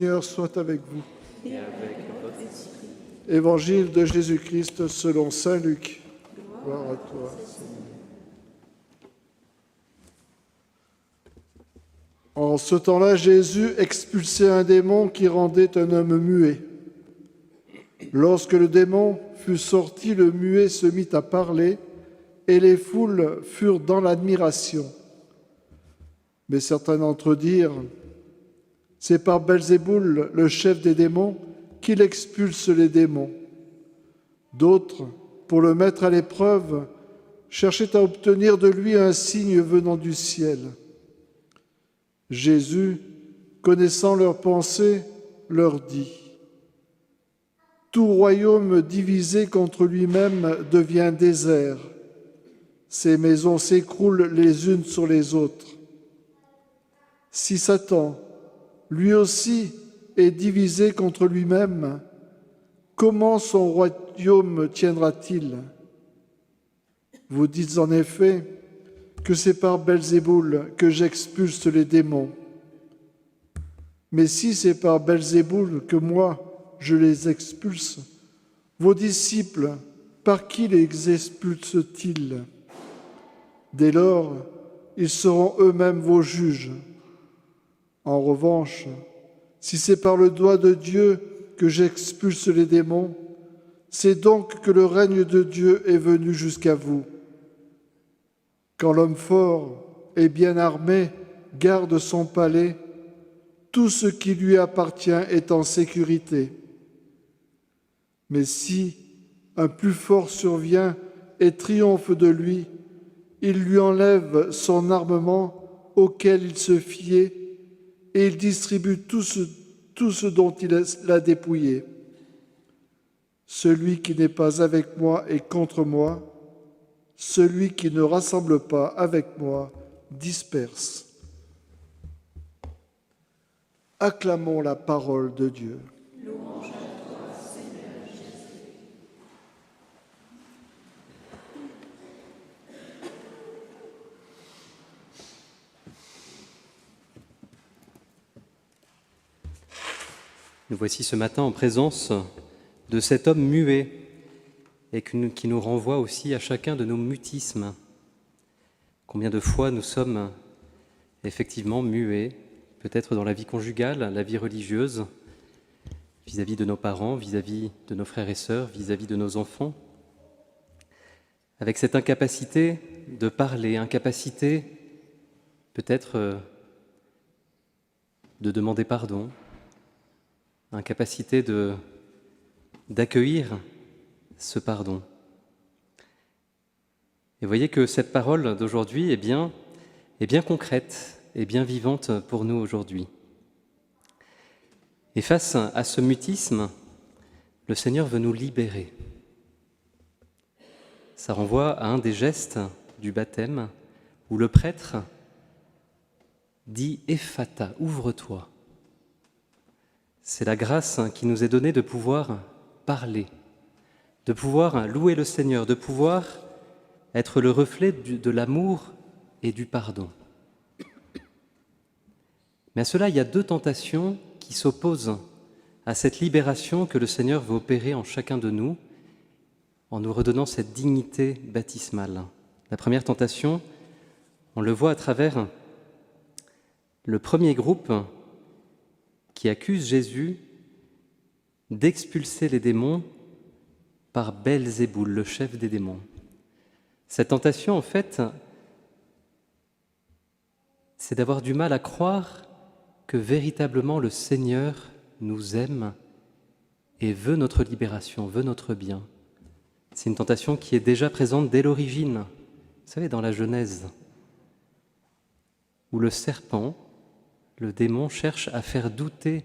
Seigneur soit avec vous. Et avec votre esprit. Évangile de Jésus-Christ selon saint Luc. Gloire à toi, Seigneur. En ce temps-là, Jésus expulsait un démon qui rendait un homme muet. Lorsque le démon fut sorti, le muet se mit à parler et les foules furent dans l'admiration. Mais certains d'entre eux dirent: c'est par Belzéboul, le chef des démons, qu'il expulse les démons. D'autres, pour le mettre à l'épreuve, cherchaient à obtenir de lui un signe venant du ciel. Jésus, connaissant leurs pensées, leur dit: tout royaume divisé contre lui-même devient désert. Ses maisons s'écroulent les unes sur les autres. Si Satan, lui aussi, est divisé contre lui-même, comment son royaume tiendra-t-il? Vous dites en effet que c'est par Belzéboul que j'expulse les démons. Mais si c'est par Belzéboul que moi je les expulse, vos disciples, par qui les expulsent-ils? Dès lors, ils seront eux-mêmes vos juges. En revanche, si c'est par le doigt de Dieu que j'expulse les démons, c'est donc que le règne de Dieu est venu jusqu'à vous. Quand l'homme fort et bien armé garde son palais, tout ce qui lui appartient est en sécurité. Mais si un plus fort survient et triomphe de lui, il lui enlève son armement auquel il se fiait et il distribue tout ce dont il l'a dépouillé. Celui qui n'est pas avec moi est contre moi. Celui qui ne rassemble pas avec moi disperse. Acclamons la parole de Dieu. Louange à toi, Seigneur Jésus. Nous voici ce matin en présence de cet homme muet et qui nous renvoie aussi à chacun de nos mutismes. Combien de fois nous sommes effectivement muets, peut-être dans la vie conjugale, la vie religieuse, vis-à-vis de nos parents, vis-à-vis de nos frères et sœurs, vis-à-vis de nos enfants, avec cette incapacité de parler, incapacité peut-être de demander pardon, incapacité d'accueillir ce pardon. Et voyez que cette parole d'aujourd'hui est bien concrète et bien vivante pour nous aujourd'hui. Et face à ce mutisme, le Seigneur veut nous libérer. Ça renvoie à un des gestes du baptême où le prêtre dit « Ephata, ouvre-toi ». C'est la grâce qui nous est donnée de pouvoir parler, de pouvoir louer le Seigneur, de pouvoir être le reflet de l'amour et du pardon. Mais à cela, il y a deux tentations qui s'opposent à cette libération que le Seigneur veut opérer en chacun de nous en nous redonnant cette dignité baptismale. La première tentation, on le voit à travers le premier groupe qui accuse Jésus d'expulser les démons par Belzéboul, le chef des démons. Cette tentation, en fait, c'est d'avoir du mal à croire que véritablement le Seigneur nous aime et veut notre libération, veut notre bien. C'est une tentation qui est déjà présente dès l'origine, vous savez, dans la Genèse, où le serpent, le démon, cherche à faire douter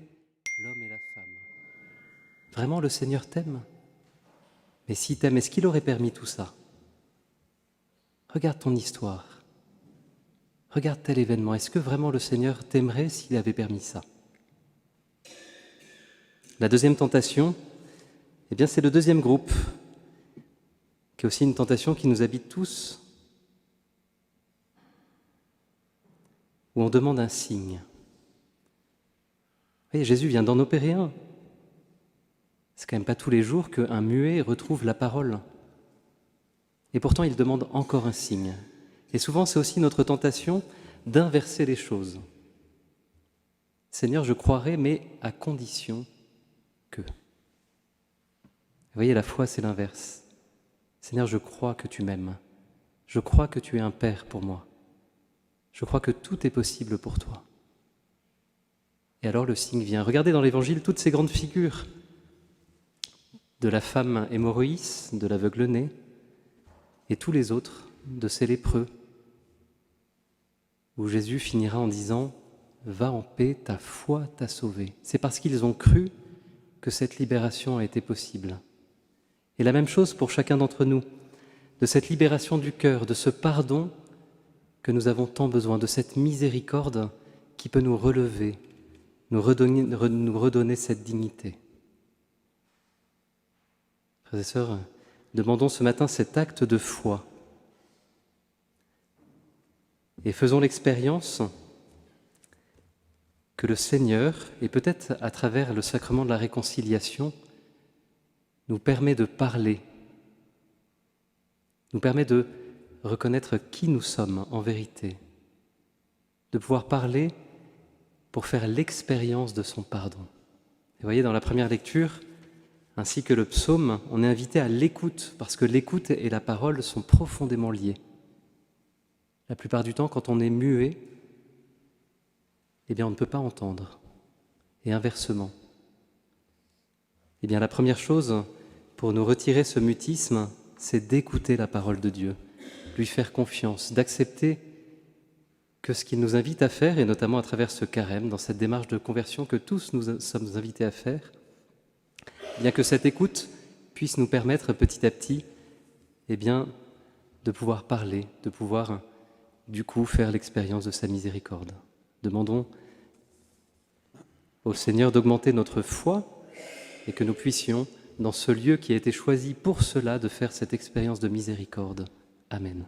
l'homme et la femme. Vraiment, le Seigneur t'aime? Mais s'il t'aime, est-ce qu'il aurait permis tout ça? Regarde ton histoire. Regarde tel événement. Est-ce que vraiment le Seigneur t'aimerait s'il avait permis ça? La deuxième tentation, eh bien, c'est le deuxième groupe, qui est aussi une tentation qui nous habite tous, où on demande un signe. voyez, Jésus vient d'en opérer un. C'est quand même pas tous les jours qu'un muet retrouve la parole. Et pourtant, il demande encore un signe. Et souvent, c'est aussi notre tentation d'inverser les choses. Seigneur, je croirai, mais à condition que. Vous voyez, la foi, c'est l'inverse. Seigneur, je crois que tu m'aimes. Je crois que tu es un Père pour moi. Je crois que tout est possible pour toi. Et alors le signe vient. Regardez dans l'Évangile toutes ces grandes figures de la femme hémorroïs, de l'aveugle-né, et tous les autres, de ces lépreux, où Jésus finira en disant « Va en paix, ta foi t'a sauvé ». C'est parce qu'ils ont cru que cette libération a été possible. Et la même chose pour chacun d'entre nous, de cette libération du cœur, de ce pardon que nous avons tant besoin, de cette miséricorde qui peut nous relever, nous redonner cette dignité. Frères et sœurs, demandons ce matin cet acte de foi et faisons l'expérience que le Seigneur, et peut-être à travers le sacrement de la réconciliation, nous permet de parler, nous permet de reconnaître qui nous sommes en vérité, de pouvoir parler pour faire l'expérience de son pardon. Et vous voyez, dans la première lecture, ainsi que le psaume, on est invité à l'écoute, parce que l'écoute et la parole sont profondément liés. La plupart du temps, quand on est muet, eh bien, on ne peut pas entendre. Et inversement. Eh bien, la première chose pour nous retirer ce mutisme, c'est d'écouter la parole de Dieu, lui faire confiance, d'accepter que ce qu'il nous invite à faire, et notamment à travers ce carême, dans cette démarche de conversion que tous nous sommes invités à faire, bien que cette écoute puisse nous permettre petit à petit eh bien, de pouvoir parler, de pouvoir du coup faire l'expérience de sa miséricorde. Demandons au Seigneur d'augmenter notre foi et que nous puissions, dans ce lieu qui a été choisi pour cela, de faire cette expérience de miséricorde. Amen.